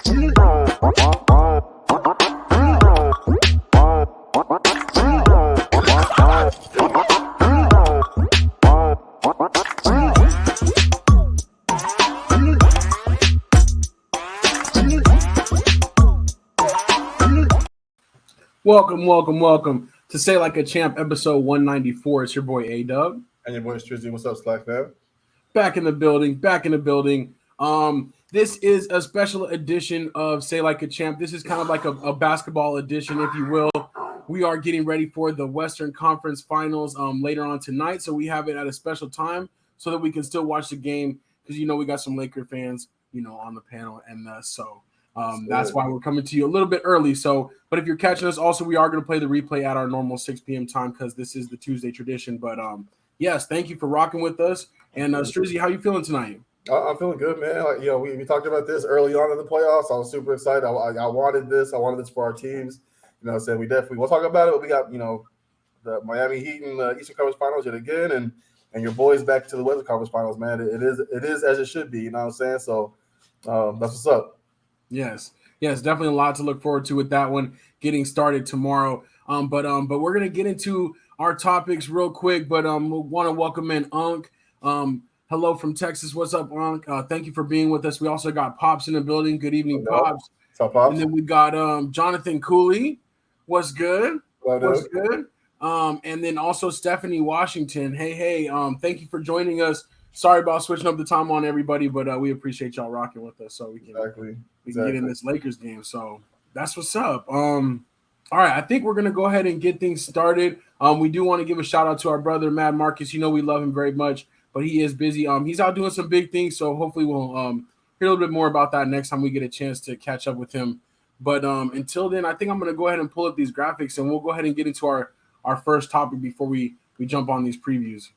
Welcome to Say Like a Champ, episode 194. It's your boy A-Dub. And your boy Strizzy. What's up, SLAC fam? Back in the building. This is a special edition of Say Like a Champ. This is kind of like a basketball edition, if you will. We are getting ready for the Western Conference Finals later on tonight, so we have it at a special time so that we can still watch the game because, we got some Laker fans, on the panel, and that's why we're coming to you a little bit early. But if you're catching us, also we are going to play the replay at our normal 6 p.m. time because this is the Tuesday tradition. But yes, thank you for rocking with us. And Strizzy, how you feeling tonight? I'm feeling good, man. We talked about this early on in the playoffs. I was super excited. I wanted this. I wanted this for our teams. So we definitely will talk about it. But we got the Miami Heat in the Eastern Conference Finals yet again, and your boys back to the Western Conference Finals, man. It is as it should be. You know what I'm saying? So that's what's up. Yes, definitely a lot to look forward to with that one getting started tomorrow. But we're gonna get into our topics real quick. But we want to welcome in Unk. Hello from Texas. What's up, Unk? Thank you for being with us. We also got Pops in the building. Good evening, Pops. What's up, Pops? And then we got Jonathan Cooley. What's good? What's good? And then also Stephanie Washington. Hey. Thank you for joining us. Sorry about switching up the time on everybody, but we appreciate y'all rocking with us so we can get in this Lakers game. So that's what's up. All right, I think we're gonna go ahead and get things started. We do want to give a shout out to our brother Mad Marcus. We love him very much, but he is busy. He's out doing some big things, so hopefully we'll hear a little bit more about that next time we get a chance to catch up with him. But until then, I think I'm gonna go ahead and pull up these graphics and we'll go ahead and get into our first topic before we jump on these previews.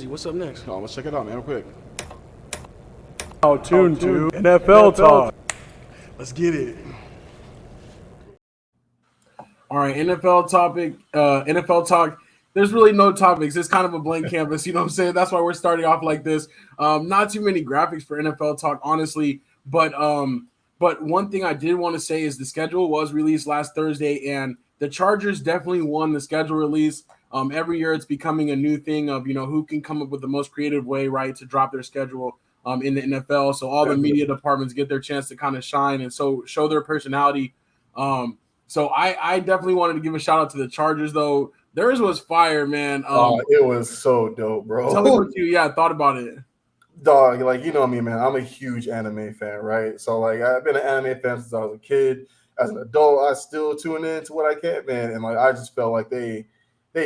What's up next? Oh, let's check it out, man, real quick. Tune to NFL Talk. Let's get it. All right, NFL Talk. There's really no topics. It's kind of a blank canvas, you know what I'm saying? That's why we're starting off like this. Not too many graphics for NFL Talk, honestly. But one thing I did want to say is the schedule was released last Thursday, and the Chargers definitely won the schedule release. Every year it's becoming a new thing of, who can come up with the most creative way, right, to drop their schedule in the NFL. So all the media departments get their chance to kind of shine and so show their personality. So I definitely wanted to give a shout out to the Chargers, though. Theirs was fire, man. It was so dope, bro. Tell me what you thought about it. Dog, me, man. I'm a huge anime fan, right? So I've been an anime fan since I was a kid. As an adult, I still tune in to what I can, man. And I just felt like they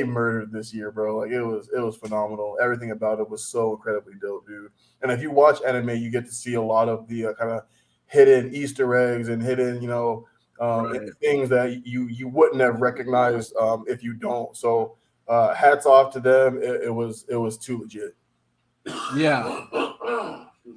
murdered this year, bro. It was phenomenal. Everything about it was so incredibly dope, dude. And if you watch anime, you get to see a lot of the kind of hidden Easter eggs and hidden, things that you wouldn't have recognized if you don't. So hats off to them. It was too legit.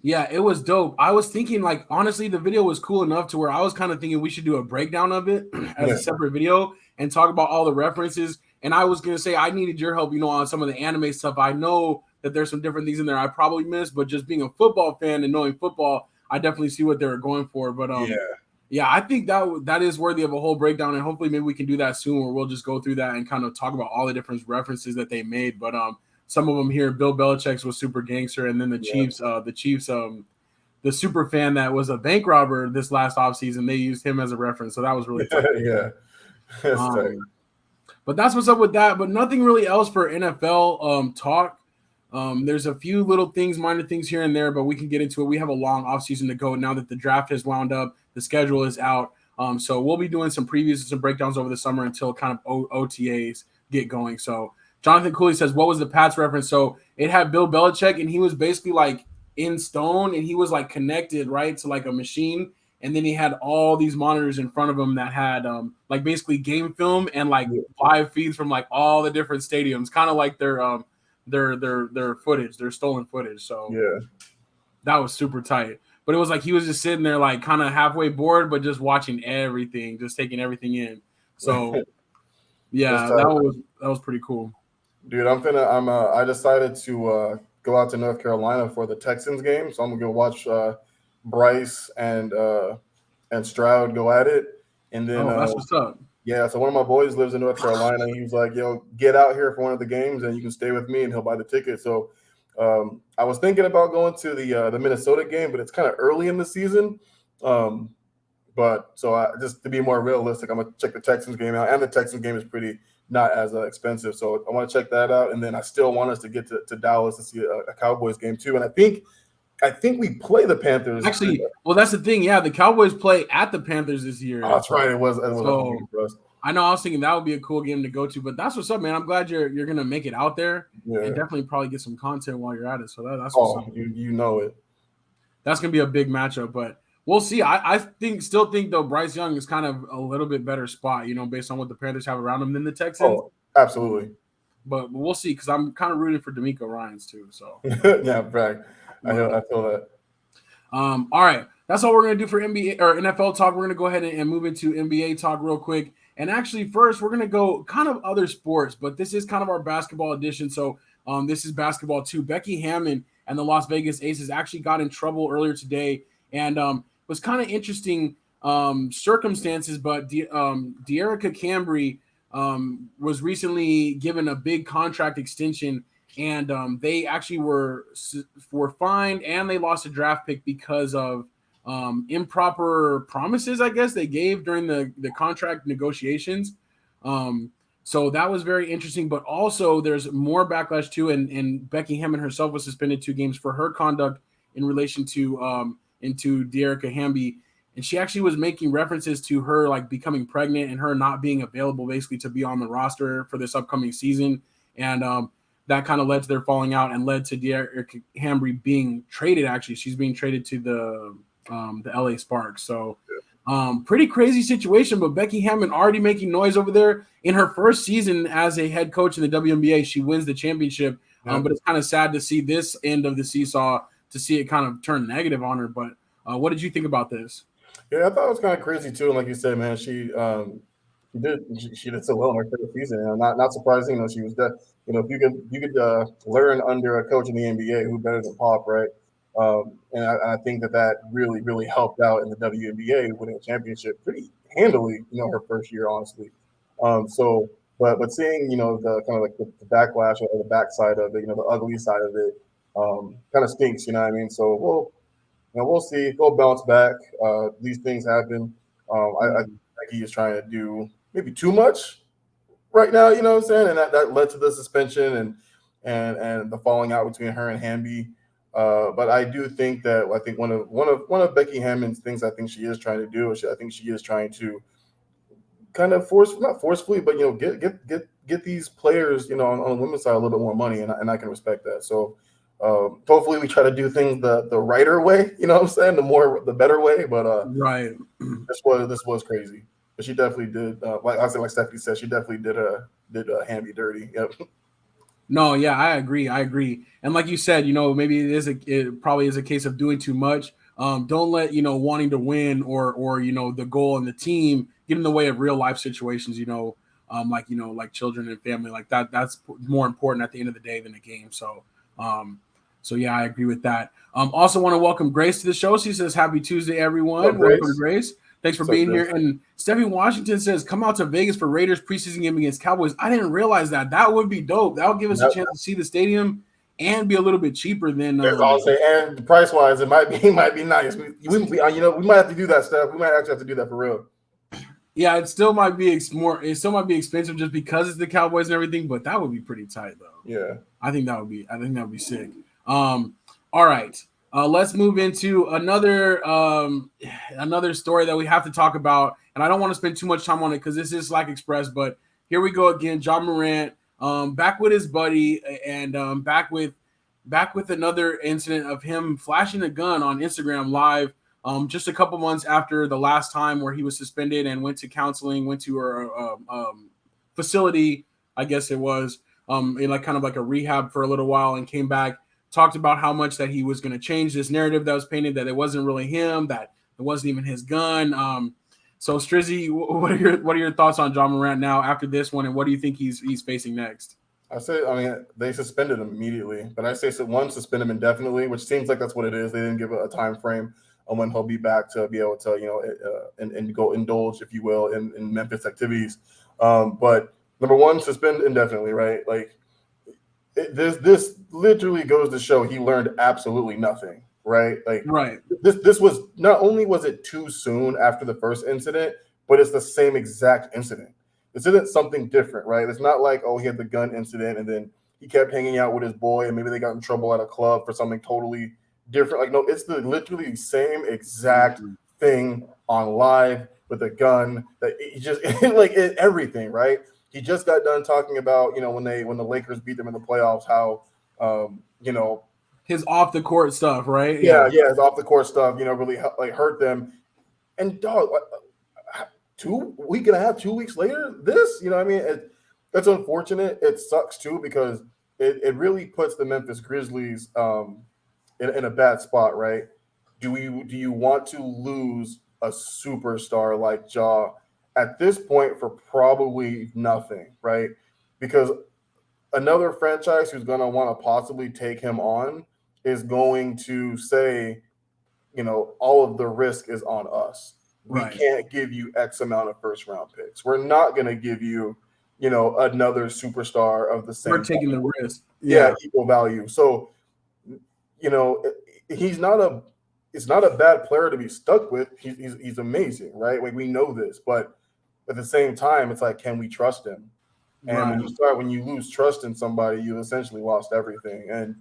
Yeah, it was dope. I was thinking, honestly, the video was cool enough to where I was kind of thinking we should do a breakdown of it as a separate video and talk about all the references. And I was going to say I needed your help, on some of the anime stuff. I know that there's some different things in there I probably missed, but just being a football fan and knowing football, I definitely see what they were going for. But I think that is worthy of a whole breakdown, and hopefully maybe we can do that soon where we'll just go through that and kind of talk about all the different references that they made. But some of them here, Bill Belichick's was super gangster, and then the Chiefs, the super fan that was a bank robber this last offseason, they used him as a reference. So that was really tough. Yeah. But that's what's up with that. But nothing really else for NFL talk. There's a few little things, minor things here and there, but we can get into it. We have a long offseason to go now that the draft has wound up. The schedule is out. So we'll be doing some previews and some breakdowns over the summer until kind of OTAs get going. So Jonathan Cooley says, what was the Pats reference? So it had Bill Belichick, and he was basically in stone, and he was connected, right, to a machine. And then he had all these monitors in front of him that had basically game film and live feeds from all the different stadiums, kind of like their footage, their stolen footage. So that was super tight. But it was he was just sitting there kind of halfway bored, but just watching everything, just taking everything in. So that was pretty cool. Dude, I decided to go out to North Carolina for the Texans game, so I'm gonna go watch Bryce and Stroud go at it, and then that's what's up. yeah, so one of my boys lives in North Carolina. He was like, "Yo, get out here for one of the games, and you can stay with me, and he'll buy the ticket." So I was thinking about going to the Minnesota game, but it's kind of early in the season. Um, but so just to be more realistic, I'm gonna check the Texans game out, and the Texans game is pretty not as expensive, so I want to check that out. And then I still want us to get to Dallas to see a Cowboys game too. And I think we play the Panthers. Actually, well, that's the thing. Yeah, the Cowboys play at the Panthers this year. Oh, that's right. It was a So, home game for us. I know I was thinking that would be a cool game to go to, but that's what's up, man. I'm glad you're gonna make it out there Yeah. and definitely probably get some content while you're at it. So that's what's up. You know it. That's gonna be a big matchup, but we'll see. I still think though Bryce Young is kind of a little bit better spot, based on what the Panthers have around him than the Texans. Oh, absolutely. But we'll see because I'm kind of rooting for D'Amico Ryans too. So yeah, Bragg. I feel that. All right, that's all we're gonna do for NBA or NFL talk. We're gonna go ahead and move into NBA talk real quick. And actually, first we're gonna go kind of other sports, but this is kind of our basketball edition. So this is basketball too. Becky Hammon and the Las Vegas Aces actually got in trouble earlier today, and was kind of interesting circumstances. But Dearica Hamby was recently given a big contract extension. And they actually were fined and they lost a draft pick because of improper promises, I guess, they gave during the contract negotiations. So that was very interesting. But also there's more backlash too. And Becky Hammon herself was suspended 2 games for her conduct in relation to into Dearica Hamby. And she actually was making references to her like becoming pregnant and her not being available basically to be on the roster for this upcoming season. And that kind of led to their falling out and led to Dearica Hamby being traded. Actually, she's being traded to the LA Sparks. So pretty crazy situation. But Becky Hammon already making noise over there in her first season as a head coach in the WNBA. She wins the championship. But it's kind of sad to see this end of the seesaw, to see it kind of turn negative on her. But what did you think about this? Yeah, I thought it was kind of crazy too. And like you said, man, she did so well in her first season. Not surprising. She was that. If you could learn under a coach in the NBA, who better than Pop, right? And I think that really, really helped out in the WNBA, winning a championship pretty handily, her first year, honestly. But seeing, the kind of like the backlash or the backside of it, the ugly side of it, kind of stinks, you know what I mean? So we'll see. Go bounce back. These things happen. I think he is trying to do maybe too much right now, you know what I'm saying? And that led to the suspension and the falling out between her and Hamby. But I do think that one of Becky Hammon's things I think she is trying to do is I think she is trying to kind of not forcefully, but get these players, on the women's side a little bit more money, and I can respect that. So hopefully we try to do things the righter way, you know what I'm saying? The better way. But right. This was crazy. But she definitely did, like Stephanie said, she definitely did Hamby dirty. Yep. No, yeah, I agree. And like you said, maybe it probably is a case of doing too much. Don't let wanting to win or the goal and the team get in the way of real life situations. Like children and family like that. That's more important at the end of the day than the game. So, yeah, I agree with that. Also want to welcome Grace to the show. She says, "Happy Tuesday, everyone." Welcome, Grace. Thanks for being here. And Steffi Washington says, "Come out to Vegas for Raiders preseason game against Cowboys." I didn't realize that. That would be dope. That would give us a chance to see the stadium and be a little bit cheaper than. I'll say, and price wise, it might be nice. We might have to do that stuff. We might actually have to do that for real. Yeah, it still might be expensive just because it's the Cowboys and everything, but that would be pretty tight though. Yeah, I think that would be sick. All right. Let's move into another story that we have to talk about, and I don't want to spend too much time on it because this is SLAC Express. But here we go again. Ja Morant, back with his buddy, and back with another incident of him flashing a gun on Instagram Live. Just a couple months after the last time where he was suspended and went to counseling, went to a facility, I guess it was, in like kind of like a rehab for a little while, and came back. Talked about how much that he was going to change this narrative that was painted, that it wasn't really him, that it wasn't even his gun. So Strizzy, what are your thoughts on Ja Morant now after this one, and what do you think he's facing next? They suspended him immediately, but I say one, suspend him indefinitely, which seems like that's what it is. They didn't give a time frame. when he'll be back to be able to, and go indulge, if you will, in Memphis activities. But number one, suspend indefinitely, right? Like this literally goes to show he learned absolutely nothing, right? Like Right. This was not only was it too soon after the first incident, but it's the same exact incident. This isn't something different, right? It's not like, oh, he had the gun incident and then he kept hanging out with his boy and maybe they got in trouble at a club for something totally different. Like, no, it's the literally same exact thing on live with a gun that he just like everything, right? He just got done talking about, when the Lakers beat them in the playoffs, how his off the court stuff, right? Yeah, his off the court stuff, really like hurt them. And dog, 2 weeks later, this, you know what I mean? That's unfortunate. It sucks too because it really puts the Memphis Grizzlies in a bad spot, right? Do you want to lose a superstar like Ja at this point for probably nothing, right? Because another franchise who's going to want to possibly take him on is going to say, all of the risk is on us. We can't give you X amount of first round picks. We're not going to give you, another superstar of the same. We're taking the risk. Yeah, equal value. So, it's not a bad player to be stuck with. He's amazing, right? Like we know this, but at the same time, it's like, can we trust him? And when you lose trust in somebody, you essentially lost everything. And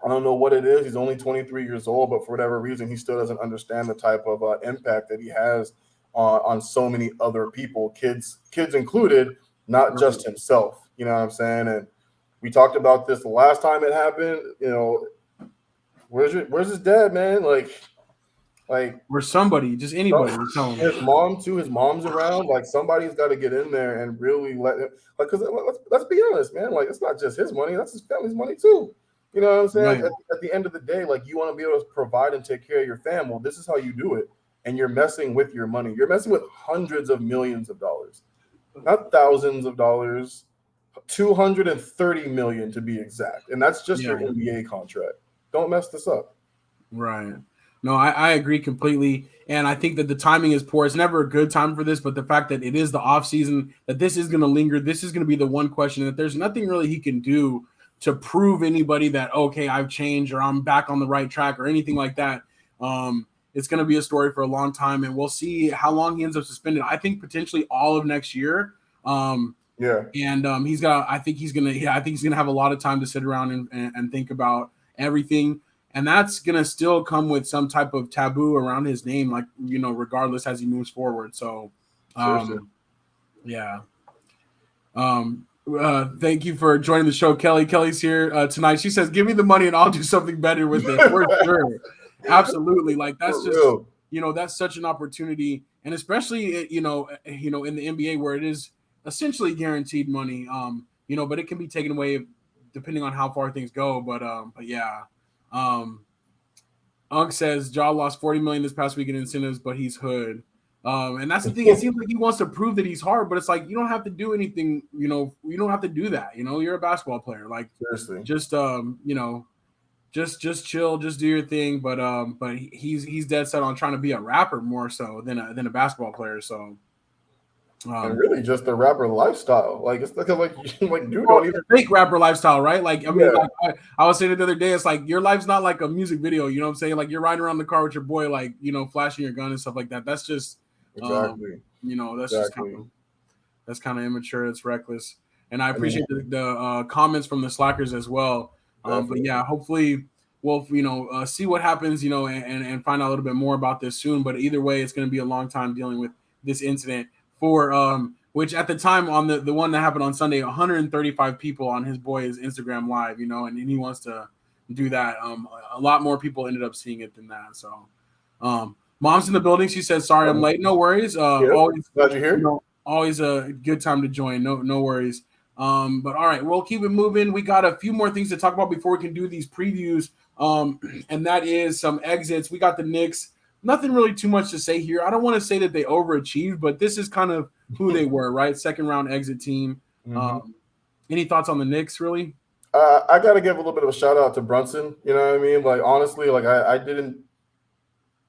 I don't know what it is. He's only 23 years old, but for whatever reason, he still doesn't understand the type of impact that he has on so many other people, kids included, not just himself. You know what I'm saying? And we talked about this the last time it happened. Where's his dad, man? Like or somebody, just anybody. His mom too. His mom's around. Like somebody's got to get in there and really let him. Like, because let's be honest, man. Like it's not just his money; that's his family's money too. You know what I'm saying? Right. At the end of the day, like you want to be able to provide and take care of your family. Well, this is how you do it. And you're messing with your money. You're messing with hundreds of millions of dollars, not thousands of dollars. 230 million to be exact, and that's just your NBA contract. Don't mess this up. Right. No, I agree completely. And I think that the timing is poor. It's never a good time for this, but the fact that it is the offseason, that this is going to linger, this is going to be the one question, that there's nothing really he can do to prove anybody that, okay, I've changed or I'm back on the right track or anything like that. It's going to be a story for a long time, and we'll see how long he ends up suspended. I think potentially all of next year. And I think he's going to have a lot of time to sit around and think about everything. And that's going to still come with some type of taboo around his name, like, regardless as he moves forward. So, thank you for joining the show, Kelly. Kelly's here tonight. She says, give me the money and I'll do something better with it. For sure. Absolutely. Like, that's just, that's such an opportunity. And especially, in the NBA where it is essentially guaranteed money, but it can be taken away depending on how far things go. But yeah. Unk says Ja lost $40 million this past week in incentives, but he's hood. And that's the thing. It seems like he wants to prove that he's hard, but it's like you don't have to do anything. You don't have to do that. You're a basketball player. Like seriously, just just chill, just do your thing. But he's dead set on trying to be a rapper more so than a basketball player. So. And really just the rapper lifestyle. Like it's like dude don't even fake rapper lifestyle, right? Like I mean, I was saying it the other day, it's like your life's not like a music video, you know what I'm saying? Like you're riding around the car with your boy, like flashing your gun and stuff like that. That's just exactly. That's kind of immature, it's reckless. And I appreciate the comments from the slackers as well. But yeah, hopefully we'll see what happens, and find out a little bit more about this soon. But either way, it's gonna be a long time dealing with this incident. For which at the time on the one that happened on Sunday, 135 people on his boy's Instagram live, and he wants to do that. A lot more people ended up seeing it than that. So, mom's in the building. She says, "Sorry, I'm late. No worries. Always glad you're here. Always a good time to join. No worries. But all right, we'll keep it moving. We got a few more things to talk about before we can do these previews. And that is some exits. We got the Knicks. Nothing really too much to say here. I don't want to say that they overachieved, but this is kind of who they were, right? Second round exit team. Mm-hmm. Any thoughts on the Knicks, really? I got to give a little bit of a shout out to Brunson. You know what I mean? Like, honestly, like I didn't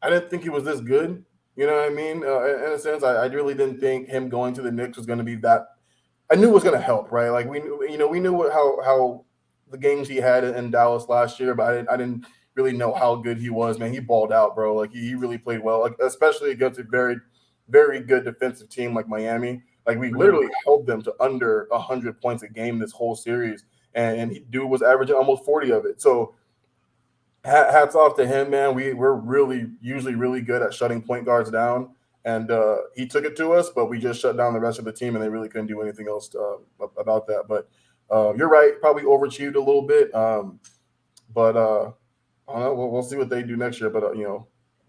I didn't think he was this good. You know what I mean? In a sense, I really didn't think him going to the Knicks was going to be that. I knew it was going to help, right? Like we knew how the games he had in Dallas last year, but I didn't really know how good he was. Man, he balled out, bro. Like he really played well, like, especially against a very, very good defensive team like Miami. Like we literally held them to under 100 points a game this whole series, and he dude was averaging almost 40 of it. So hats off to him, man. We're usually really good at shutting point guards down, and he took it to us, but we just shut down the rest of the team, and they really couldn't do anything else about that. But you're right, probably overachieved a little bit, but I don't know. We'll see what they do next year. But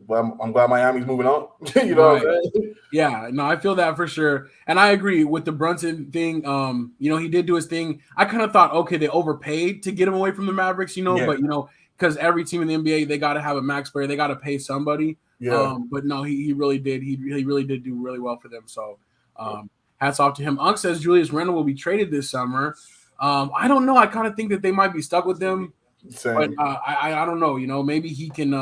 I'm glad Miami's moving on. You know what I'm saying? Yeah, no, I feel that for sure, and I agree with the Brunson thing. He did do his thing. I kind of thought, okay, they overpaid to get him away from the Mavericks, but because every team in the NBA, they got to have a max player, they got to pay somebody. Yeah. But no, he really did. He really did do really well for them. So, hats off to him. Unk says Julius Randle will be traded this summer. I don't know. I kind of think that they might be stuck with him. Same. But I don't know. Maybe he can.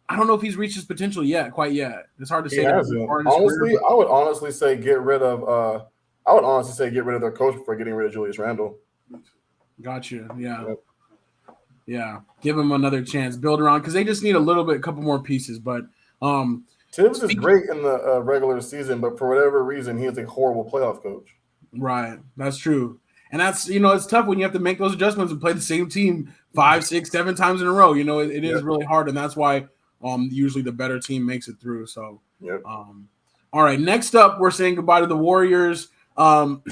I don't know if he's reached his potential quite yet. It's hard to say. Honestly, I would honestly say get rid of. I would honestly say get rid of their coach before getting rid of Julius Randle. Gotcha. Yeah. Yep. Yeah. Give him another chance. Build around because they just need a couple more pieces. But Tibbs is great in the regular season, but for whatever reason, he is a horrible playoff coach. Right. That's true. And that's, it's tough when you have to make those adjustments and play the same team 5, 6, 7 times in a row. It is really hard, and that's why usually the better team makes it through. So, all right. Next up, we're saying goodbye to the Warriors. And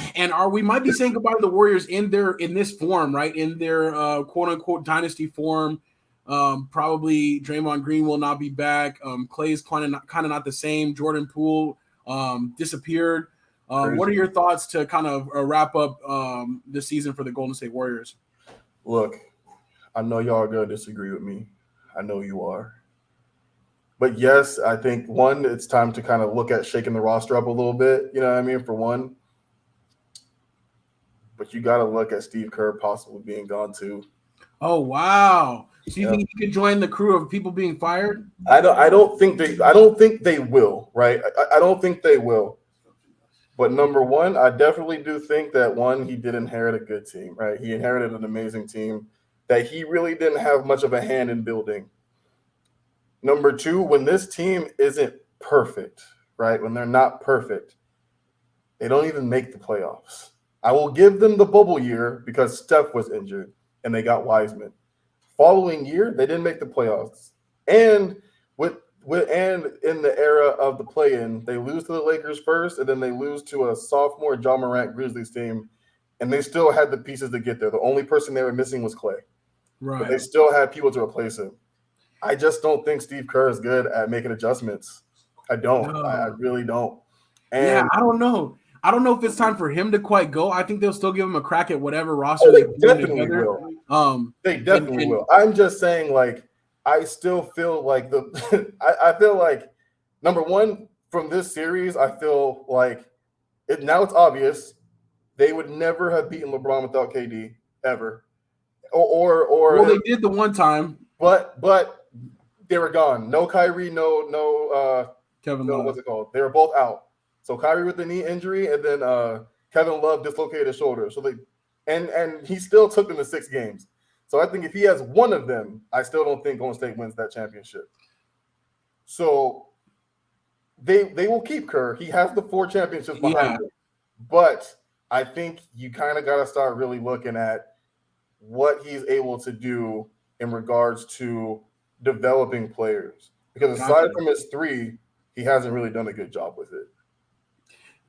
we might be saying goodbye to the Warriors in this form, right? In their quote unquote dynasty form. Probably Draymond Green will not be back. Clay's kind of not the same. Jordan Poole disappeared. What are your thoughts to kind of wrap up this season for the Golden State Warriors? Look, I know y'all are going to disagree with me. I know you are. But yes, I think, one, it's time to kind of look at shaking the roster up a little bit, you know what I mean, for one. But you got to look at Steve Kerr possibly being gone too. Oh, wow. So you think he could join the crew of people being fired? I don't think they will, right? I don't think they will. But number one, I definitely do think that, one, he did inherit a good team, right? He inherited an amazing team that he really didn't have much of a hand in building. Number two, when this team isn't perfect, right? When they're not perfect, they don't even make the playoffs. I will give them the bubble year because Steph was injured and they got Wiseman. Following year, they didn't make the playoffs. And and in the era of the play-in, they lose to the Lakers first, and then they lose to a sophomore John Morant Grizzlies team, and they still had the pieces to get there. The only person they were missing was Clay. Right. But they still had people to replace him. I just don't think Steve Kerr is good at making adjustments. I don't. No. I really don't. And I don't know. I don't know if it's time for him to quite go. I think they'll still give him a crack at whatever roster they definitely will. They definitely will. I'm just saying, like, I still feel like I feel like, number one, from this series, I feel like now it's obvious they would never have beaten LeBron without KD ever. Or they did the one time. But they were gone. No Kyrie, no Kevin Love. What's it called? They were both out. So Kyrie with the knee injury, and then Kevin Love dislocated his shoulder. So and he still took them to 6 games. So I think if he has one of them, I still don't think Golden State wins that championship. So they will keep Kerr. He has the 4 championships behind him. But I think you kind of got to start really looking at what he's able to do in regards to developing players. Because aside from his 3, he hasn't really done a good job with it.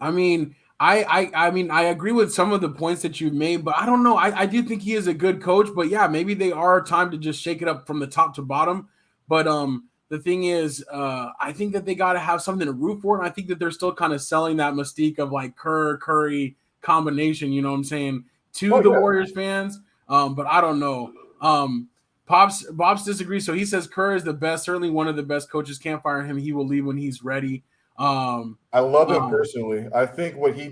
I mean, I agree with some of the points that you've made, but I don't know. I do think he is a good coach, but yeah, maybe they are time to just shake it up from the top to bottom. But the thing is, I think that they got to have something to root for, and I think that they're still kind of selling that mystique of like Curry combination. You know what I'm saying to the Warriors fans. But I don't know. Pops disagrees, so he says Kerr is the best, certainly one of the best coaches. Can't fire him. He will leave when he's ready. I love him personally. I think what he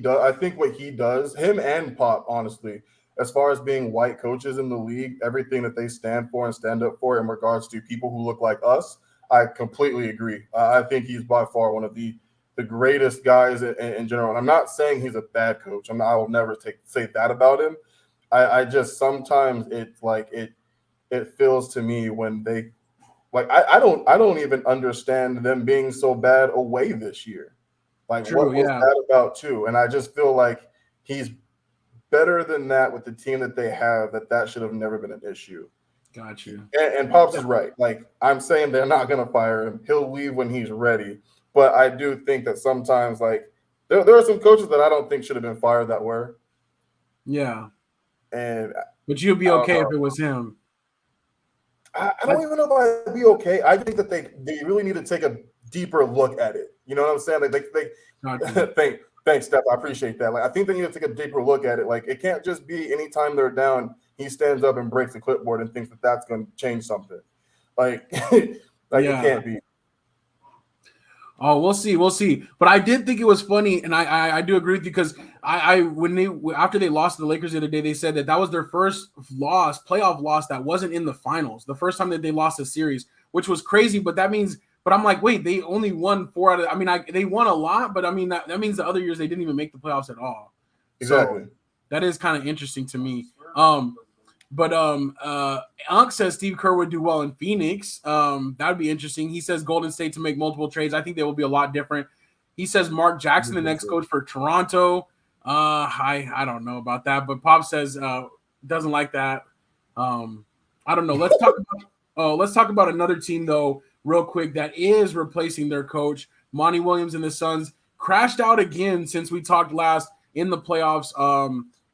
does, him and Pop, honestly, as far as being white coaches in the league, everything that they stand for and stand up for in regards to people who look like us, I completely agree. I think he's by far one of the greatest guys in general. And I'm not saying he's a bad coach. I will never say that about him. I just sometimes it's like it feels to me when they like I don't even understand them being so bad away this year. Like True, what was yeah. that about too? And I just feel like he's better than that with the team that they have. That should have never been an issue. Got you. And Pops Yeah, is right. Like I'm saying, they're not going to fire him. He'll leave when he's ready. But I do think that sometimes, like there are some coaches that I don't think should have been fired that were. yeah. And But you'd be I don't okay if know. it was him. I don't even know if I'd be okay. I think that they really need to take a deeper look at it. You know what I'm saying? Like Got you. thanks, Steph. I appreciate that. Like I think they need to take a deeper look at it. Like it can't just be anytime they're down, he stands up and breaks the clipboard and thinks that that's going to change something. Like like it Yeah. can't be. Oh, we'll see, we'll see. But I did think it was funny, and I do agree with you because I when they after they lost to the Lakers the other day, they said that was their first playoff loss that wasn't in the finals. The first time that they lost a series, which was crazy. But that means, but I'm like, wait, they only won 4 out of. I mean, they won a lot, but I mean that means the other years they didn't even make the playoffs at all. Exactly. So that is kind of interesting to me. But Unc says Steve Kerr would do well in Phoenix. That would be interesting. He says Golden State to make multiple trades. I think they will be a lot different. He says Mark Jackson, the next coach for Toronto. I don't know about that, but Pop says doesn't like that. I don't know. Let's talk about another team though, real quick, that is replacing their coach. Monty Williams and the Suns crashed out again since we talked last in the playoffs.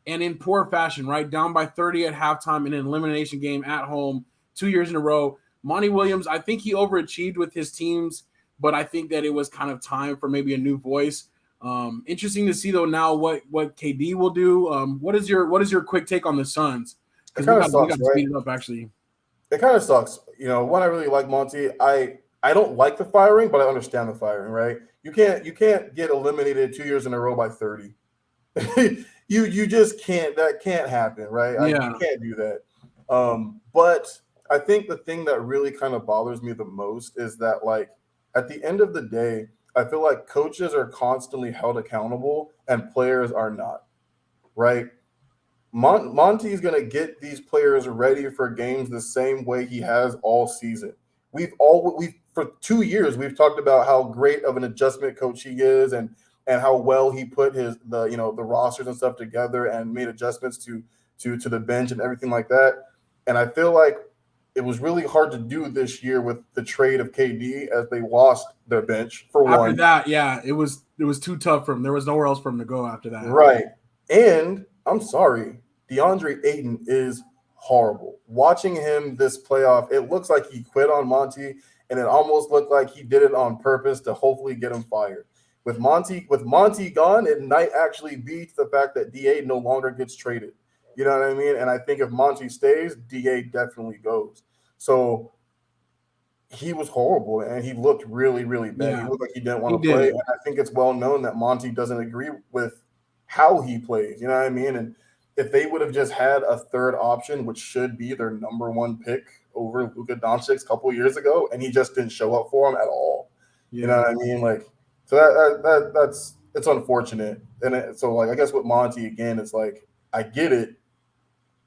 And in poor fashion, right? Down by 30 at halftime in an elimination game at home 2 years in a row. Monty Williams, I think he overachieved with his teams, but I think that it was kind of time for maybe a new voice. Interesting to see though now what KD will do. What is your quick take on the Suns? Because we got to speed it up actually. It kind of sucks. You know, when I really like Monty, I don't like the firing, but I understand the firing, right? You can't get eliminated 2 years in a row by 30. you just can't. That can't happen, right? Yeah. You can't do that. But I think the thing that really kind of bothers me the most is that, like, at the end of the day, I feel like coaches are constantly held accountable and players are not, right? Monty's going to get these players ready for games the same way he has all season. We've for 2 years we've talked about how great of an adjustment coach he is and how well he put the rosters and stuff together and made adjustments to the bench and everything like that. And I feel like it was really hard to do this year with the trade of KD as they lost their bench for after one. After that, yeah, it was too tough for him. There was nowhere else for him to go after that. Right. And I'm sorry, DeAndre Ayton is horrible. Watching him this playoff, it looks like he quit on Monty, and it almost looked like he did it on purpose to hopefully get him fired. With Monty gone, it might actually be to the fact that DA no longer gets traded. You know what I mean? And I think if Monty stays, DA definitely goes. So he was horrible, and he looked really, really bad. Yeah, he looked like he didn't want to play. And I think it's well known that Monty doesn't agree with how he plays. You know what I mean? And if they would have just had a third option, which should be their number one pick over Luka Doncic a couple years ago, and he just didn't show up for him at all. Yeah. You know what I mean? Like, so that's it's unfortunate. And so, like, I guess with Monty again, it's like I get it,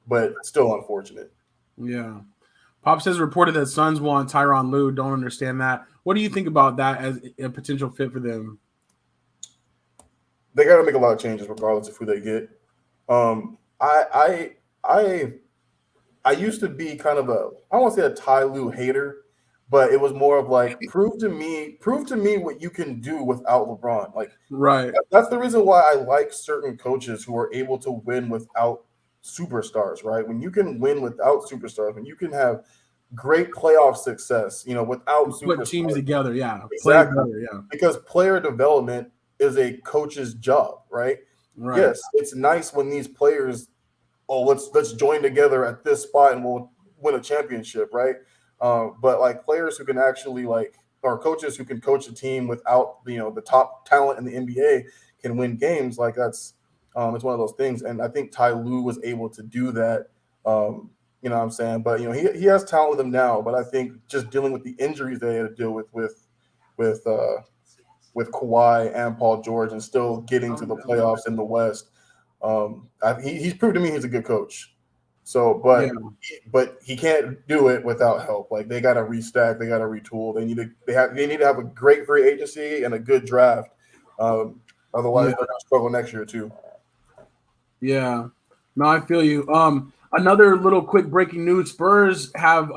but still unfortunate. Yeah. Pop says reported that Suns want Tyronn Lue. Don't understand that. What do you think about that as a potential fit for them? They got to make a lot of changes regardless of who they get. I used to be kind of I don't want to say a Ty Lue hater, but it was more of like prove to me what you can do without LeBron. Like, right. That's the reason why I like certain coaches who are able to win without superstars, right? When you can win without superstars, when you can have great playoff success, without superstars. Put teams together, yeah. Exactly. Play better, yeah. Because player development is a coach's job, right? Right. Yes, it's nice when these players, let's join together at this spot and we'll win a championship, right? But like players who can actually or coaches who can coach a team without the top talent in the NBA can win games. Like that's it's one of those things. And I think Ty Lue was able to do that You know what I'm saying? But he has talent with him now. But I think just dealing with the injuries they had to deal with Kawhi and Paul George, and still getting to the playoffs in the West. He's proved to me he's a good coach. So, but he can't do it without help. Like, they got to restack, they got to retool. They need to have a great free agency and a good draft. Otherwise, they're gonna struggle next year too. Yeah, no, I feel you. Another little quick breaking news: Spurs have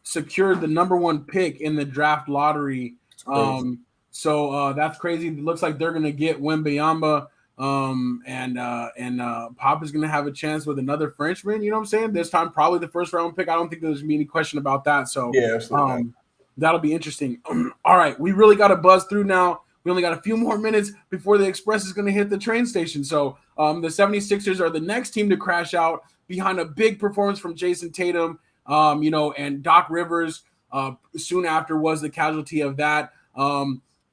secured the number 1 pick in the draft lottery. So that's crazy. It looks like they're gonna get Wembanyama. And Pop is gonna have a chance with another Frenchman. You know what I'm saying? This time, probably the first round pick. I don't think there's gonna be any question about that. So yeah, absolutely. That'll be interesting. All right, we really got to buzz through now. We only got a few more minutes before the Express is going to hit the train station. So the 76ers are the next team to crash out behind a big performance from Jason Tatum, and Doc Rivers soon after was the casualty of that.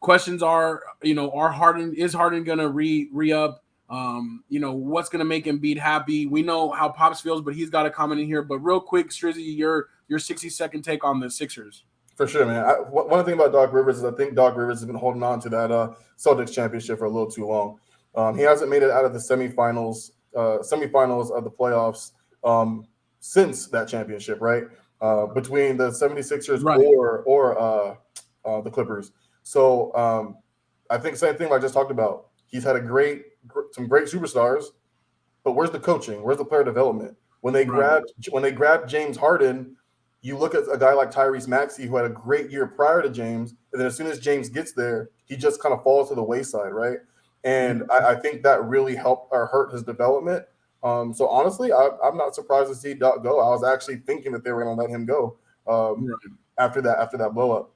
Questions are, is Harden going to re-up? What's going to make Embiid happy? We know how Pops feels, but he's got a comment in here. But real quick, Strizzy, your 60-second take on the Sixers. For sure, man. One thing about Doc Rivers is I think Doc Rivers has been holding on to that Celtics championship for a little too long. He hasn't made it out of the semifinals of the playoffs since that championship, right? Between the 76ers or the Clippers. So I think same thing I just talked about. He's had some great superstars, but where's the coaching? Where's the player development? When they grabbed James Harden, you look at a guy like Tyrese Maxey, who had a great year prior to James, and then as soon as James gets there, he just kind of falls to the wayside, right? And I think that really helped or hurt his development. So honestly, I'm not surprised to see Doc go. I was actually thinking that they were going to let him go after that blow up.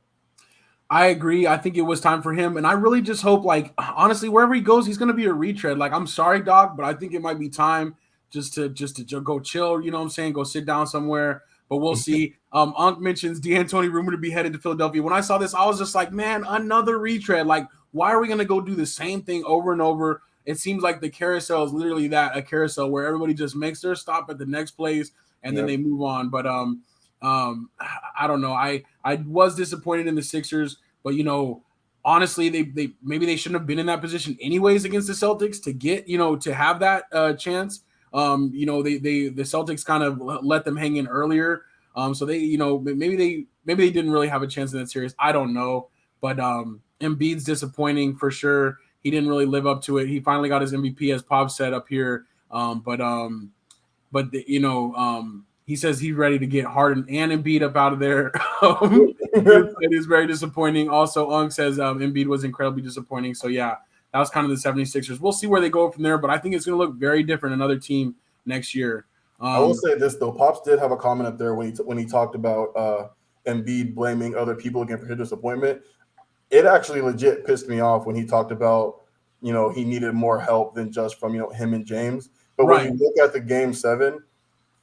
I agree. I think it was time for him, and I really just hope, honestly, wherever he goes, he's going to be a retread. I'm sorry, Doc, but I think it might be time just to go chill. You know what I'm saying? Go sit down somewhere. But we'll see. Unc mentions D'Antoni rumored to be headed to Philadelphia. When I saw this, I was just like, man, another retread. Why are we going to go do the same thing over and over? It seems like the carousel is literally a carousel where everybody just makes their stop at the next place and then they move on. But I don't know. I was disappointed in the Sixers, but honestly, they maybe they shouldn't have been in that position anyways against the Celtics to get to have that chance. The Celtics kind of let them hang in earlier. So they, maybe they didn't really have a chance in that series. I don't know, but Embiid's disappointing for sure. He didn't really live up to it. He finally got his MVP, as Pop said up here. He says he's ready to get Harden and Embiid up out of there. It is very disappointing. Also, Ung says Embiid was incredibly disappointing. So yeah. That was kind of the 76ers. We'll see where they go from there, but I think it's going to look very different another team next year. I will say this, though. Pops did have a comment up there when he talked about Embiid blaming other people again for his disappointment. It actually legit pissed me off when he talked about, he needed more help than just from, him and James. But when you look at the Game 7,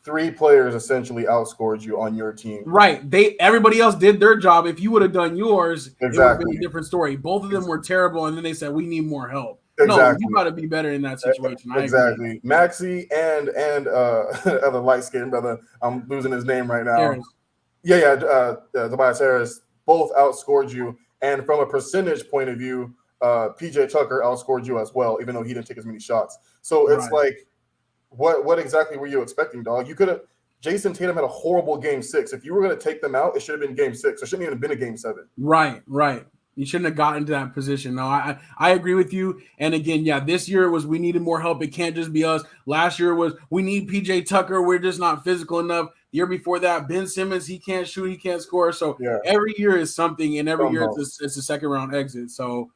3 players essentially outscored you on your team. Right. Everybody else did their job. If you would have done yours, it would have been a different story. Both of them were terrible, and then they said, we need more help. Exactly. No, you got to be better in that situation. Exactly. I agree. Maxey and other light-skinned brother, I'm losing his name right now. Harris. Tobias Harris, both outscored you. And from a percentage point of view, PJ Tucker outscored you as well, even though he didn't take as many shots. So it's what exactly were you expecting, dog? You could have. Jason Tatum had a horrible Game 6. If you were going to take them out, it should have been Game 6. It shouldn't even have been a Game 7. Right. You shouldn't have gotten to that position. No, I agree with you. And again, this year was we needed more help. It can't just be us. Last year was we need PJ Tucker. We're just not physical enough. The year before that, Ben Simmons, he can't shoot, he can't score. So every year is something, and every year it's a second round exit. So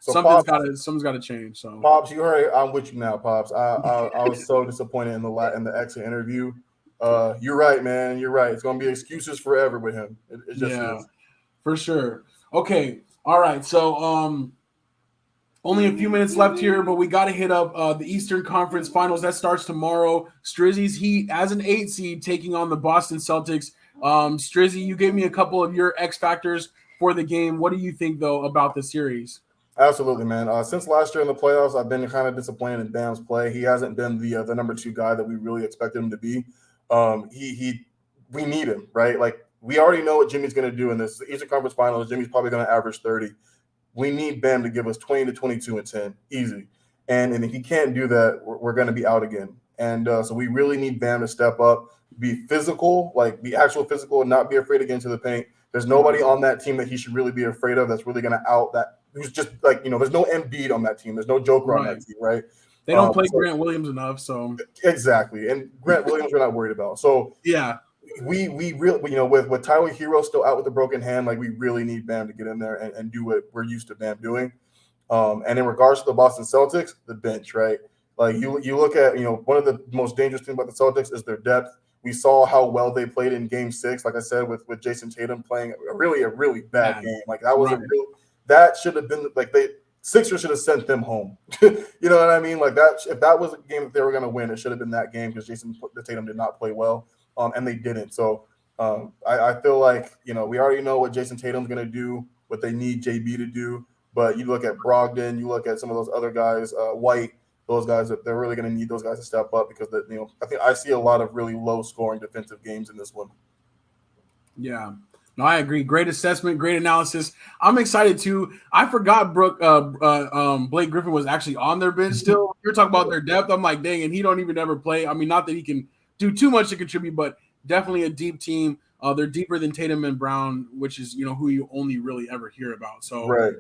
something's got to change. So Pops, you heard I'm with you now, Pops. I was so disappointed in the exit interview. You're right, man. You're right. It's gonna be excuses forever with him. It just is. For sure. Okay. All right. So only a few minutes left here, but we got to hit up the Eastern Conference Finals. That starts tomorrow. Strizzy's Heat as an 8 seed taking on the Boston Celtics. Strizzy, you gave me a couple of your X factors for the game. What do you think, though, about the series? Absolutely, man. Since last year in the playoffs, I've been kind of disappointed in Bam's play. He hasn't been the number 2 guy that we really expected him to be. We need him, right? Like, we already know what Jimmy's going to do in this Eastern Conference Finals. Jimmy's probably going to average 30. We need Bam to give us 20 to 22 and 10, easy. And if he can't do that, we're going to be out again. And so we really need Bam to step up, be physical, like be actual physical, and not be afraid to get into the paint. There's nobody on that team that he should really be afraid of that's really going to out that. Who's just like, there's no Embiid on that team. There's no Joker on that team, right? They don't play Grant Williams enough, so. Exactly. And Grant Williams we're not worried about. So yeah. We really, with Tyler Hero still out with a broken hand, like, we really need Bam to get in there and do what we're used to Bam doing. And in regards to the Boston Celtics, the bench, right? Like, you look at, one of the most dangerous things about the Celtics is their depth. We saw how well they played in Game 6, like I said, with Jason Tatum playing a really bad game. Like, that was that should have been, like, Sixers should have sent them home. You know what I mean? Like, that, if that was a game that they were going to win, it should have been that game, because Jason Tatum did not play well, and they didn't. So I feel like, we already know what Jason Tatum's going to do, what they need JB to do. But you look at Brogdon, you look at some of those other guys, White, those guys, that they're really going to need those guys to step up, because I think I see a lot of really low scoring defensive games in this one. Yeah. No, I agree. Great assessment, great analysis. I'm excited too. I forgot Blake Griffin was actually on their bench still. You're talking about their depth. I'm like, dang, and he don't even ever play. I mean, not that he can do too much to contribute, but definitely a deep team. They're deeper than Tatum and Brown, which is, who you only really ever hear about. So right.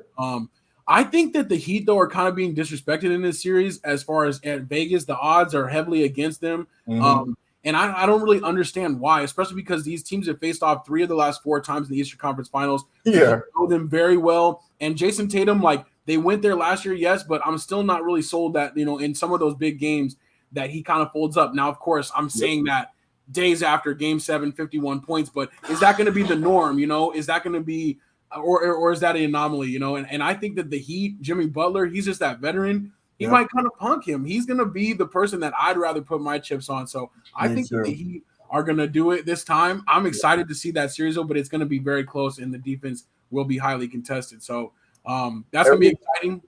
I think that the Heat, though, are kind of being disrespected in this series. As far as at Vegas, the odds are heavily against them. Mm-hmm. And I don't really understand why, especially because these teams have faced off 3 of the last 4 times in the Eastern Conference Finals. Yeah. They know them very well. And Jason Tatum, like, they went there last year, yes, but I'm still not really sold that, in some of those big games that he kind of folds up. Now, of course, I'm saying that days after Game 7, 51 points, but is that going to be the norm, Is that going to be or is that an anomaly, And I think that the Heat, Jimmy Butler, he's just that veteran. He might kind of punk him. He's going to be the person that I'd rather put my chips on. So I think that the Heat are going to do it this time. I'm excited to see that series, but it's going to be very close, and the defense will be highly contested. So that's going to be exciting.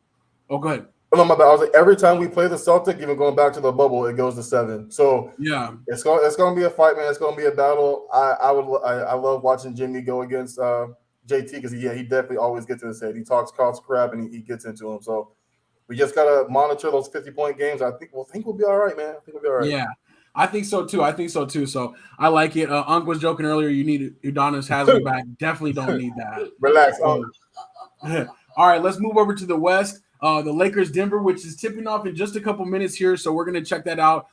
Oh, go ahead. Oh, my bad. I was like, every time we play the Celtic, even going back to the bubble, it goes to 7. So yeah, it's going to be a fight, man. It's going to be a battle. I love watching Jimmy go against JT, because he definitely always gets in his head. He talks crap and he gets into him. So we just gotta monitor those 50-point games. I think we'll be all right, man. I think we'll be all right. Yeah, I think so too. So I like it. Unc was joking earlier. You need Udonis Haslem back. Definitely don't need that. Relax. All right, let's move over to the West. The Lakers, Denver, which is tipping off in just a couple minutes here. So we're gonna check that out.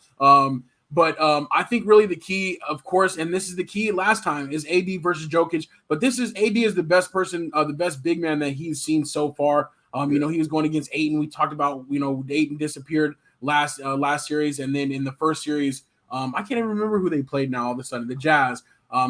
But I think really the key, of course, and this is the key last time, is AD versus Jokic. But this is AD is the best person, the best big man that he's seen so far. He was going against Ayton. We talked about, Ayton disappeared last series, and then in the first series, I can't even remember who they played now all of a sudden, the Jazz.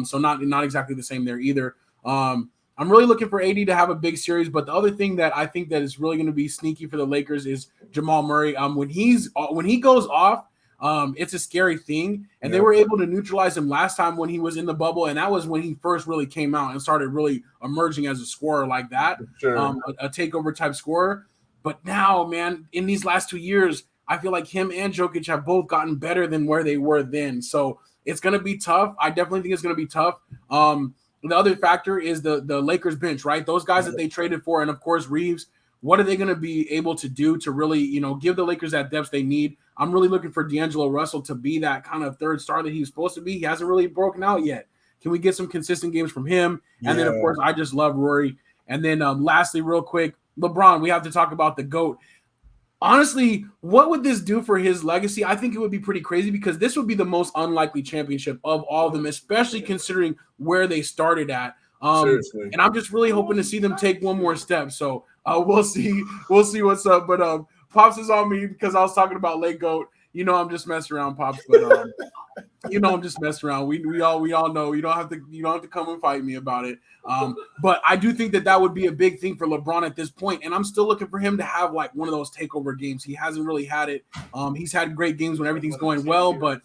So not exactly the same there either. I'm really looking for AD to have a big series, but the other thing that I think that is really going to be sneaky for the Lakers is Jamal Murray. When he goes off, it's a scary thing, and they were able to neutralize him last time when he was in the bubble, and that was when he first really came out and started really emerging as a scorer like that, a takeover type scorer. But now, man, in these last 2 years, I feel like him and Jokic have both gotten better than where they were then. So it's going to be tough. I definitely think it's going to be tough. The other factor is the Lakers bench, right? Those guys that they traded for, and of course Reeves. What are they going to be able to do to really, give the Lakers that depth they need? I'm really looking for D'Angelo Russell to be that kind of third star that he's supposed to be. He hasn't really broken out yet. Can we get some consistent games from him? And then, of course, I just love Rory. And then lastly, real quick, LeBron, we have to talk about the GOAT. Honestly, what would this do for his legacy? I think it would be pretty crazy, because this would be the most unlikely championship of all of them, especially considering where they started at. And I'm just really hoping to see them take one more step. So we'll see what's up. But Pops is on me because I was talking about Lake Goat. I'm just messing around, Pops. But I'm just messing around. We all know you don't have to come and fight me about it. But I do think that would be a big thing for LeBron at this point, and I'm still looking for him to have like one of those takeover games. He hasn't really had it. He's had great games when everything's going well, but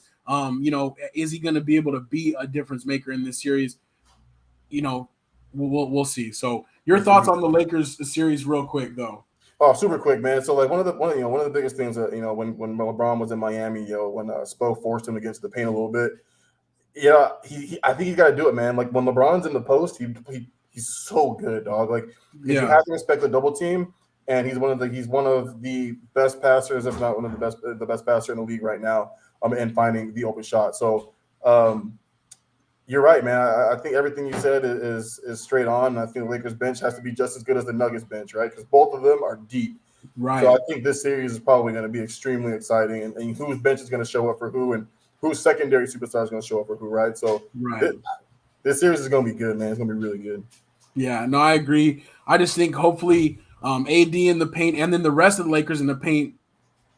is he going to be able to be a difference maker in this series? We'll see. So your thoughts on the Lakers series, real quick, though. Oh, super quick, man. So like one of the biggest things that when LeBron was in Miami, when Spo forced him to get to the paint a little bit, Yeah, I think he's got to do it, man. Like when LeBron's in the post, he's so good, dog. Like because you have to respect the double team, and he's one of the best passers, if not one of the best passer in the league right now. And finding the open shot. So, you're right, man. I think everything you said is straight on. I think the Lakers bench has to be just as good as the Nuggets bench, right? Because both of them are deep. Right. So I think this series is probably going to be extremely exciting, and whose bench is going to show up for who, and whose secondary superstar is going to show up for who, right? So this series is going to be good, man. It's going to be really good. Yeah, no, I agree. I just think hopefully AD in the paint and then the rest of the Lakers in the paint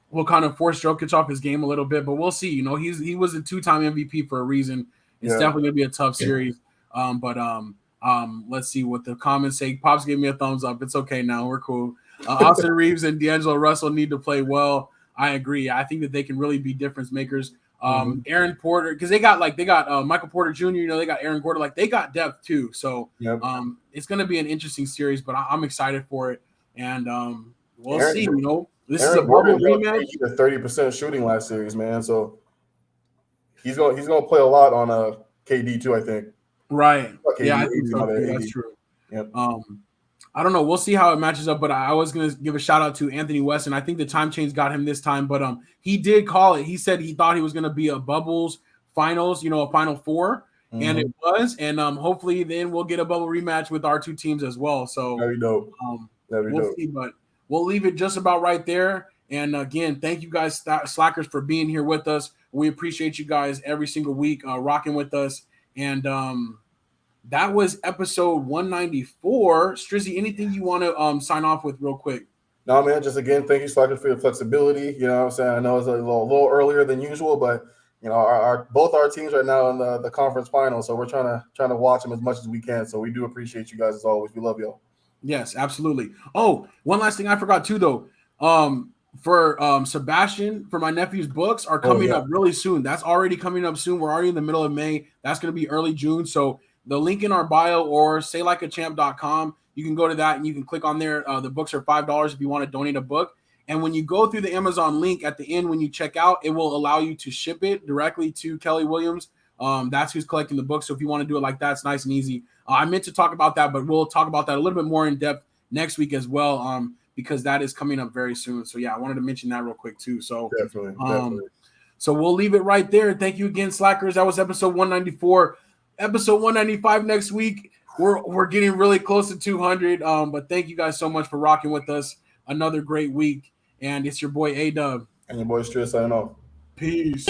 will kind of force Jokic off his game a little bit, but we'll see. You know, he was a 2-time MVP for a reason. It's definitely going to be a tough series. Let's see what the comments say. Pops gave me a thumbs up. It's okay now. We're cool. Austin Reeves and D'Angelo Russell need to play well. I agree. I think that they can really be difference makers. Aaron Porter, because they got Michael Porter Jr., you know, they got Aaron Gordon, like they got depth too. So it's going to be an interesting series, but I'm excited for it. And we'll see, you know. This Aaron is a bubble rematch. 30% shooting last series, man. So he's going to play a lot on KD too, I think. Right. Yeah, I think so too. That's true. Yep. I don't know. We'll see how it matches up, but I was going to give a shout out to Anthony Weston. I think the time change got him this time, but he did call it. He said he thought he was going to be a bubbles finals, you know, a Final Four, and it was. And hopefully then we'll get a bubble rematch with our two teams as well. So very dope. We'll see, but we'll leave it just about right there. And again, thank you guys, Slackers, for being here with us. We appreciate you guys every single week rocking with us. And that was episode 194. Strizzy, anything you want to sign off with real quick? No, man, just again, thank you, Slackers, for your flexibility. You know what I'm saying? I know it's a little earlier than usual, but you know, both our teams right now in the conference final, so we're trying to watch them as much as we can. So we do appreciate you guys as always. We love y'all. Yes, absolutely. Oh, one last thing I forgot too, though. For Sebastian, for my nephew's books are coming up really soon. That's already coming up soon. We're already in the middle of May. That's going to be early June. So the link in our bio or saylikeachamp.com, you can go to that and you can click on there. The books are $5 if you want to donate a book. And when you go through the Amazon link at the end, when you check out, it will allow you to ship it directly to Kelly Williams. That's who's collecting the book. So if you want to do it like that, it's nice and easy. I meant to talk about that, but we'll talk about that a little bit more in depth next week as well, because that is coming up very soon. So yeah, I wanted to mention that real quick too. So definitely. So we'll leave it right there. Thank you again, Slackers. That was episode 194. Episode 195 next week. We're getting really close to 200. But thank you guys so much for rocking with us. Another great week. And it's your boy A-Dub. And your boy Striz signing off. Peace.